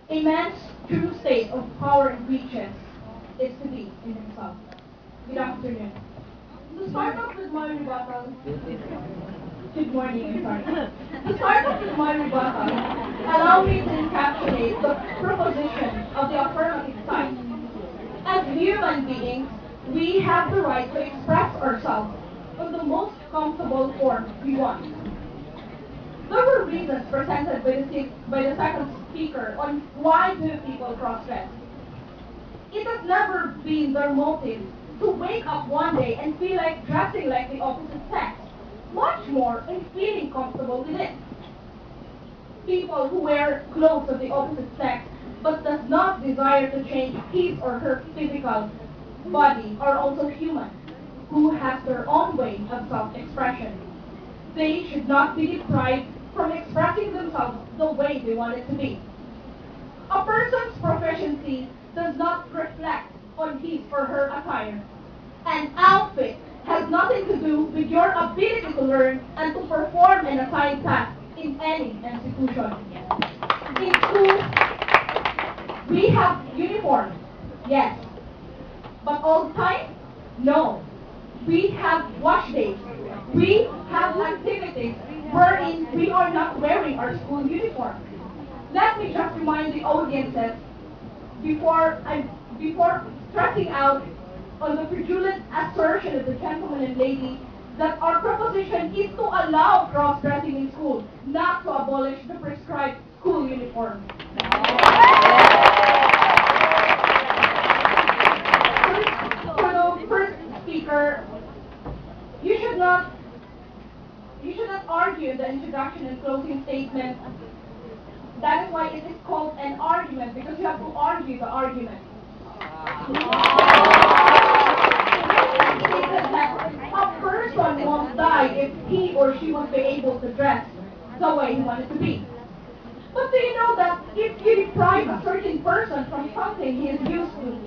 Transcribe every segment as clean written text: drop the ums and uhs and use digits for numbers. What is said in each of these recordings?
A man's true state of power and riches is to be in himself. Good afternoon. To start off with my rebuttal, good morning, I'm sorry. To start off with my rebuttal, allow me to encapsulate the proposition of the affirmative side. As human beings, we have the right to express ourselves in the most comfortable form we want. There were reasons presented by the second speaker on why do people cross-dress. It has never been their motive to wake up one day and feel like dressing like the opposite sex, much more in feeling comfortable with it. People who wear clothes of the opposite sex but does not desire to change his or her physical body are also human, who has their own way of self-expression. They should not be deprived from expressing themselves the way they want it to be. A person's proficiency does not reflect on his or her attire. An outfit has nothing to do with your ability to learn and to perform an assigned task in any institution. In schools, we have uniforms, yes. But all the time? No. We have wash days. We have activities wherein we are not wearing our school uniform. Let me just remind the audiences before stressing out on the fraudulent assertion of the gentleman and lady that our proposition is to allow cross-dressing in school, not to abolish the prescribed school uniform. For the first speaker, you should not argue the introduction and closing statement. That is why it is called an argument, because you have to argue the argument. A person won't die if he or she won't be able to dress the way he wanted to be. But do you know that if you deprive a certain person from something he is used to,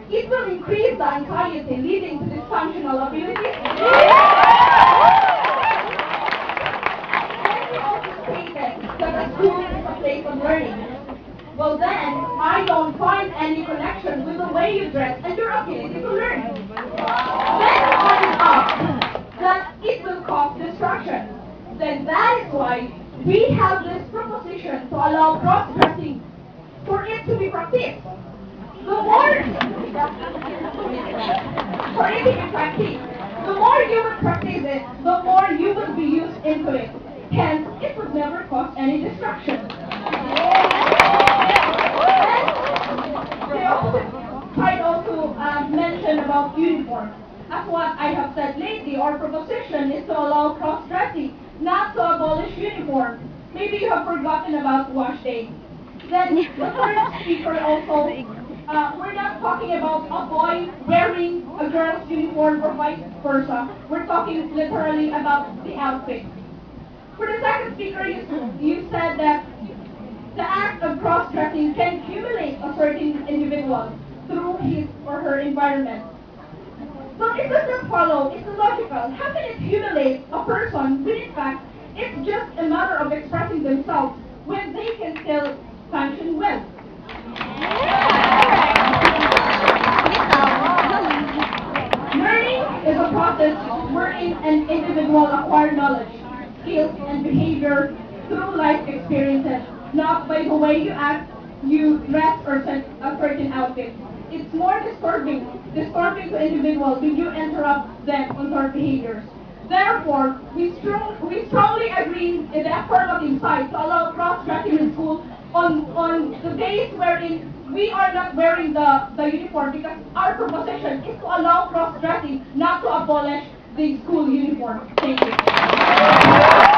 it will increase the anxiety leading to dysfunctional ability? And you also stated that a school is a place of learning. Well then, I don't find any connection with the way you dress and your ability to learn. Then find out that it will cause distraction. Then that is why we have this proposition to allow cross-dressing for it to be practiced. For it to be practiced, the more you will practice it, the more you will be used into it. Hence, it would never cause any distraction. I also mentioned about uniforms. As what I have said lately, our proposition is to allow cross-dressing, not to abolish uniforms. Maybe you have forgotten about wash day. Then the third speaker also, we're not talking about a boy wearing a girl's uniform or vice versa. We're talking literally about the outfit. For the second speaker, you said that the act of cross-dressing can accumulate a certain individual through his or her environment. But it does not follow, it's illogical. How can it humiliate a person when in fact it's just a matter of expressing themselves when they can still function well? Learning is a process wherein an individual acquires knowledge, skills, and behavior through life experiences, not by the way you act, you dress, or set a certain outfit. It's more disturbing to individuals when you interrupt them on their behaviors. Therefore, we strongly agree in the affirmative side to allow cross-dressing in school on the days wherein we are not wearing the uniform, because our proposition is to allow cross-dressing, not to abolish the school uniform. Thank you.